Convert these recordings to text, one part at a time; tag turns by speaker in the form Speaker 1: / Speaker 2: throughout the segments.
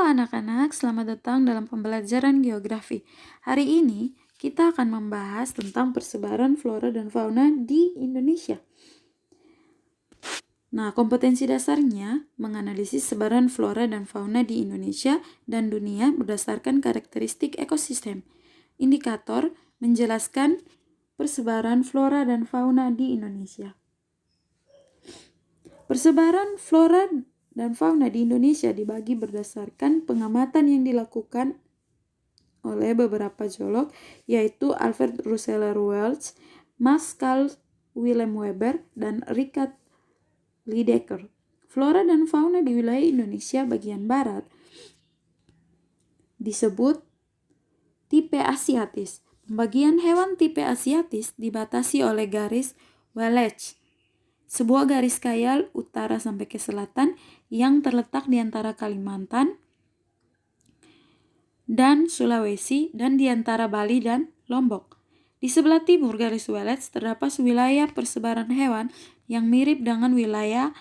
Speaker 1: anak-anak, selamat datang dalam pembelajaran geografi. Hari ini kita akan membahas tentang persebaran flora dan fauna di Indonesia. Nah, kompetensi dasarnya menganalisis sebaran flora dan fauna di Indonesia dan dunia berdasarkan karakteristik ekosistem. Indikator menjelaskan persebaran flora dan fauna di Indonesia. Persebaran flora dan fauna di Indonesia dibagi berdasarkan pengamatan yang dilakukan oleh beberapa geolog, yaitu Alfred Russel Wallace, Max Carl Wilhelm Weber, dan Richard Lydekker. Flora dan fauna di wilayah Indonesia bagian barat disebut tipe asiatis. Pembagian hewan tipe asiatis dibatasi oleh garis Wallace, sebuah garis khayal utara sampai ke selatan yang terletak di antara Kalimantan dan Sulawesi dan di antara Bali dan Lombok. Di sebelah timur garis Wallace terdapat wilayah persebaran hewan yang mirip dengan wilayah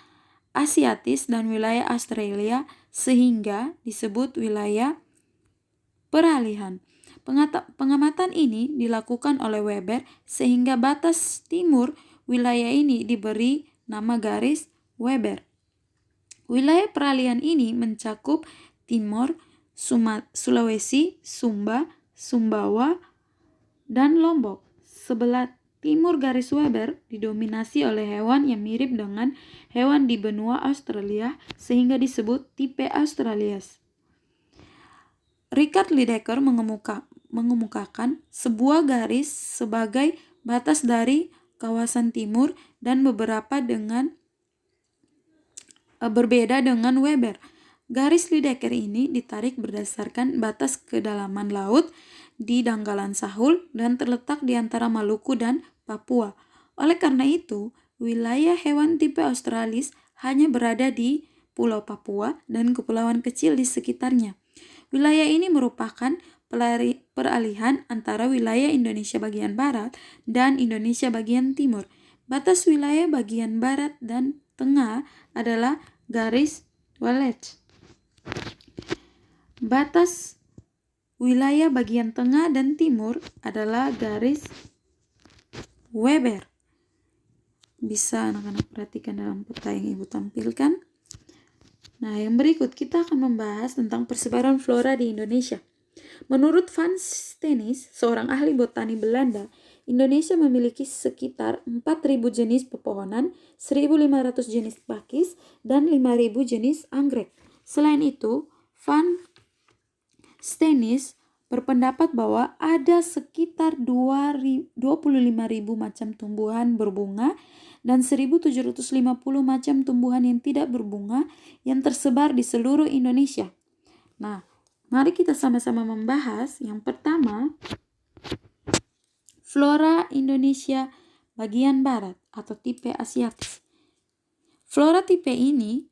Speaker 1: asiatis dan wilayah Australia sehingga disebut wilayah peralihan. Pengamatan ini dilakukan oleh Weber sehingga batas timur wilayah ini diberi nama garis Weber. Wilayah peralihan ini mencakup Timor, Sulawesi, Sumba, Sumbawa, dan Lombok. Sebelah timur garis Weber didominasi oleh hewan yang mirip dengan hewan di benua Australia sehingga disebut tipe Australis. Richard Lydekker mengemukakan sebuah garis sebagai batas dari kawasan timur dan berbeda dengan Weber. Garis Lydekker ini ditarik berdasarkan batas kedalaman laut di dangkalan Sahul dan terletak di antara Maluku dan Papua. Oleh karena itu, wilayah hewan tipe Australis hanya berada di Pulau Papua dan kepulauan kecil di sekitarnya. Wilayah ini merupakan peralihan antara wilayah Indonesia bagian barat dan Indonesia bagian timur. Batas wilayah bagian barat dan tengah adalah garis Wallace. Batas wilayah bagian tengah dan timur adalah garis Weber. Bisa anak-anak perhatikan dalam peta yang Ibu tampilkan. Nah, yang berikut kita akan membahas tentang persebaran flora di Indonesia. Menurut Van Steenis, seorang ahli botani Belanda, Indonesia memiliki sekitar 4.000 jenis pepohonan, 1.500 jenis pakis, dan 5.000 jenis anggrek. Selain itu, Van Steenis berpendapat bahwa ada sekitar 25.000 macam tumbuhan berbunga dan 1.750 macam tumbuhan yang tidak berbunga yang tersebar di seluruh Indonesia. Nah, mari kita sama-sama membahas. Yang pertama, flora Indonesia bagian barat atau tipe asiatis. Flora tipe ini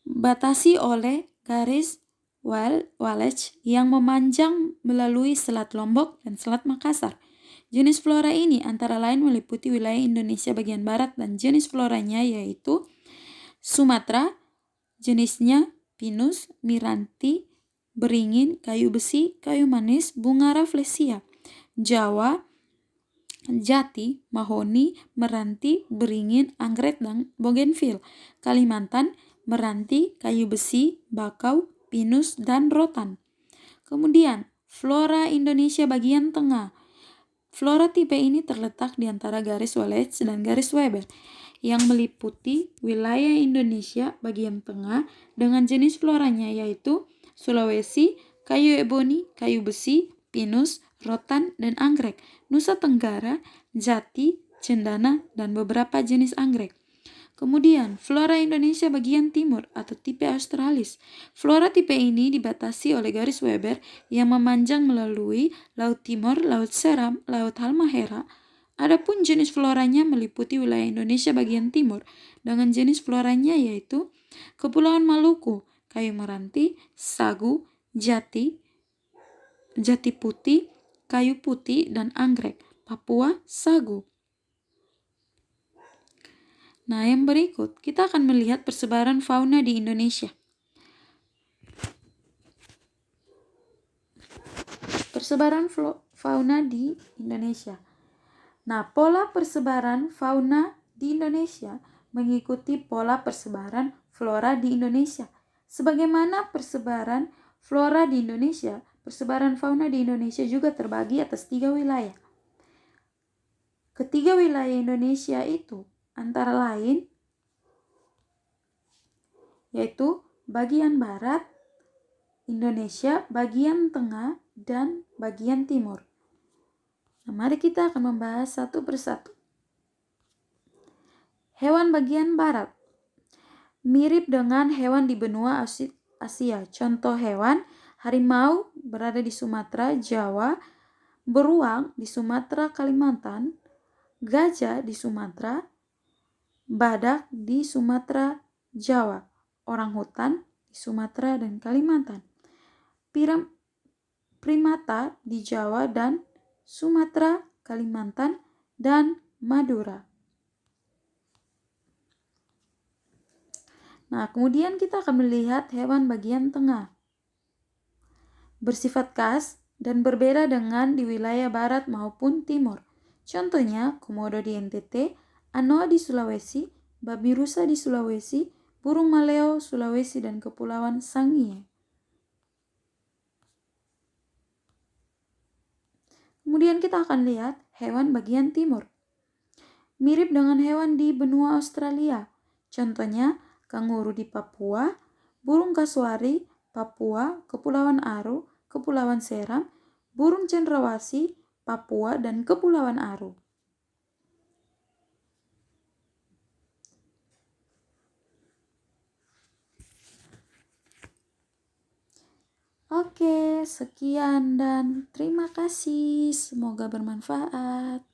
Speaker 1: batasi oleh garis Wallace yang memanjang melalui Selat Lombok dan Selat Makassar. Jenis flora ini antara lain meliputi wilayah Indonesia bagian barat dan jenis floranya yaitu Sumatera, jenisnya Pinus, Miranti, Beringin, kayu besi, kayu manis, bunga rafflesia. Jawa, Jati, Mahoni, Meranti, Beringin, anggrek, dan Bougainville. Kalimantan, Meranti, kayu besi, bakau, pinus, dan rotan. Kemudian, flora Indonesia bagian tengah. Flora tipe ini terletak di antara garis Wallace dan garis Weber yang meliputi wilayah Indonesia bagian tengah dengan jenis floranya yaitu Sulawesi, kayu eboni, kayu besi, pinus, rotan, dan anggrek. Nusa Tenggara, jati, cendana, dan beberapa jenis anggrek. Kemudian, flora Indonesia bagian timur atau tipe Australis. Flora tipe ini dibatasi oleh garis Weber yang memanjang melalui Laut Timor, Laut Seram, Laut Halmahera. Adapun jenis floranya meliputi wilayah Indonesia bagian timur dengan jenis floranya yaitu Kepulauan Maluku, kayu meranti, sagu, jati, jati putih, kayu putih, dan anggrek. Papua, sagu. Nah, yang berikut kita akan melihat persebaran fauna di Indonesia. persebaran fauna di Indonesia. Nah, pola persebaran fauna di Indonesia mengikuti pola persebaran flora di Indonesia. Sebagaimana persebaran flora di Indonesia, persebaran fauna di Indonesia juga terbagi atas 3 wilayah. Ketiga wilayah Indonesia itu antara lain yaitu bagian barat Indonesia, bagian tengah, dan bagian timur. Nah, mari kita akan membahas satu persatu. Hewan bagian barat mirip dengan hewan di benua Asia. Contoh hewan, harimau berada di Sumatera, Jawa, beruang di Sumatera, Kalimantan, gajah di Sumatera, badak di Sumatera, Jawa, orangutan di Sumatera dan Kalimantan, primata di Jawa dan Sumatera, Kalimantan, dan Madura. Nah, kemudian kita akan melihat hewan bagian tengah. Bersifat khas dan berbeda dengan di wilayah barat maupun timur. Contohnya, komodo di NTT, anoa di Sulawesi, babi rusa di Sulawesi, burung maleo Sulawesi, dan Kepulauan Sangihe. Kemudian kita akan lihat hewan bagian timur. Mirip dengan hewan di benua Australia. Contohnya, kanguru di Papua, burung kasuari, Papua, Kepulauan Aru, Kepulauan Seram, burung cendrawasih, Papua, dan Kepulauan Aru. Oke, sekian dan terima kasih. Semoga bermanfaat.